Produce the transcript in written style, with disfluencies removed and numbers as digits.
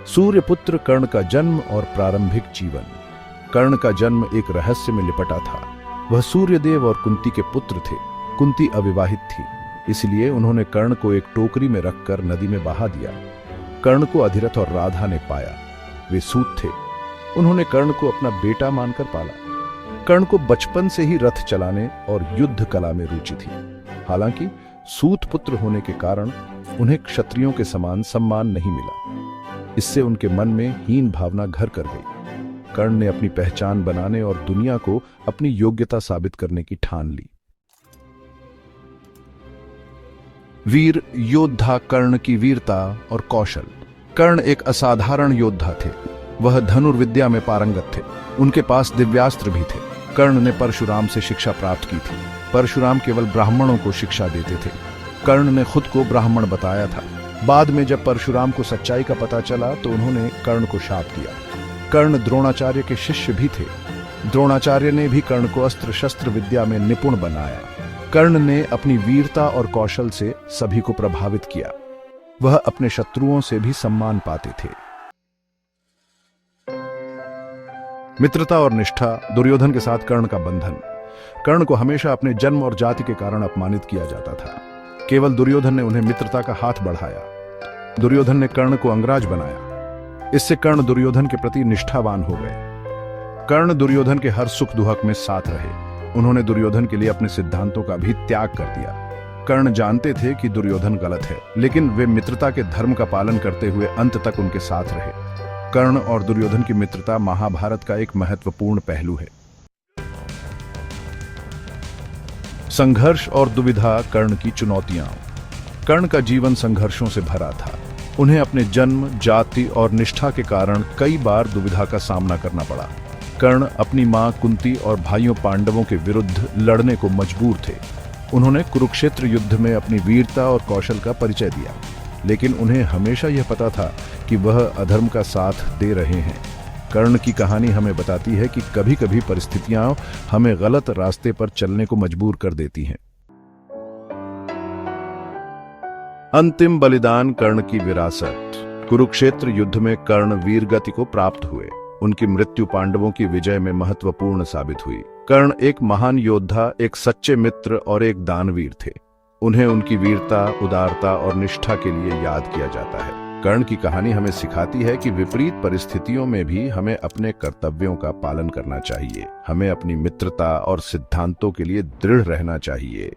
सूर्यपुत्र कर्ण का जन्म और प्रारंभिक जीवन। कर्ण का जन्म एक रहस्य में लिपटा था। वह सूर्यदेव और कुंती के पुत्र थे। कुंती अविवाहित थी, इसलिए उन्होंने कर्ण को एक टोकरी में रखकर नदी में बहा दिया। कर्ण को अधिरथ और राधा ने पाया। वे सूत थे। उन्होंने कर्ण को अपना बेटा मानकर पाला। कर्ण को बचपन से ही रथ चलाने और युद्ध कला में रुचि थी। हालांकि सूत पुत्र होने के कारण उन्हें क्षत्रियों के समान सम्मान नहीं मिला। इससे उनके मन में हीन भावना घर कर गई। कर्ण ने अपनी पहचान बनाने और दुनिया को अपनी योग्यता साबित करने की ठान ली। वीर योद्धा कर्ण की वीरता और कौशल। कर्ण एक असाधारण योद्धा थे। वह धनुर्विद्या में पारंगत थे। उनके पास दिव्यास्त्र भी थे। कर्ण ने परशुराम से शिक्षा प्राप्त की थी। परशुराम केवल ब्राह्मणों को शिक्षा देते थे। कर्ण ने खुद को ब्राह्मण बताया था। बाद में जब परशुराम को सच्चाई का पता चला तो उन्होंने कर्ण को शाप दिया। कर्ण द्रोणाचार्य के शिष्य भी थे। द्रोणाचार्य ने भी कर्ण को अस्त्र शस्त्र विद्या में निपुण बनाया। कर्ण ने अपनी वीरता और कौशल से सभी को प्रभावित किया। वह अपने शत्रुओं से भी सम्मान पाते थे। मित्रता और निष्ठा। दुर्योधन के साथ कर्ण का बंधन। कर्ण को हमेशा अपने जन्म और जाति के कारण अपमानित किया जाता था। केवल दुर्योधन ने उन्हें मित्रता का हाथ बढ़ाया। दुर्योधन ने कर्ण को अंगराज बनाया। इससे कर्ण दुर्योधन के प्रति निष्ठावान हो गए। कर्ण दुर्योधन के हर सुख दुख में साथ रहे। उन्होंने दुर्योधन के लिए अपने सिद्धांतों का भी त्याग कर दिया। कर्ण जानते थे कि दुर्योधन गलत है, लेकिन वे मित्रता के धर्म का पालन करते हुए अंत तक उनके साथ रहे। कर्ण और दुर्योधन की मित्रता महाभारत का एक महत्वपूर्ण पहलू है। संघर्ष और दुविधा। कर्ण की चुनौतियां। कर्ण का जीवन संघर्षों से भरा था। उन्हें अपने जन्म, जाति और निष्ठा के कारण कई बार दुविधा का सामना करना पड़ा। कर्ण अपनी मां कुंती और भाइयों पांडवों के विरुद्ध लड़ने को मजबूर थे। उन्होंने कुरुक्षेत्र युद्ध में अपनी वीरता और कौशल का परिचय दिया, लेकिन उन्हें हमेशा यह पता था कि वह अधर्म का साथ दे रहे हैं। कर्ण की कहानी हमें बताती है कि कभी कभी परिस्थितियां हमें गलत रास्ते पर चलने को मजबूर कर देती हैं। अंतिम बलिदान। कर्ण की विरासत। कुरुक्षेत्र युद्ध में कर्ण वीरगति को प्राप्त हुए। उनकी मृत्यु पांडवों की विजय में महत्वपूर्ण साबित हुई। कर्ण एक महान योद्धा, एक सच्चे मित्र और एक दानवीर थे। उन्हें उनकी वीरता, उदारता और निष्ठा के लिए याद किया जाता है। कर्ण की कहानी हमें सिखाती है कि विपरीत परिस्थितियों में भी हमें अपने कर्तव्यों का पालन करना चाहिए। हमें अपनी मित्रता और सिद्धांतों के लिए दृढ़ रहना चाहिए।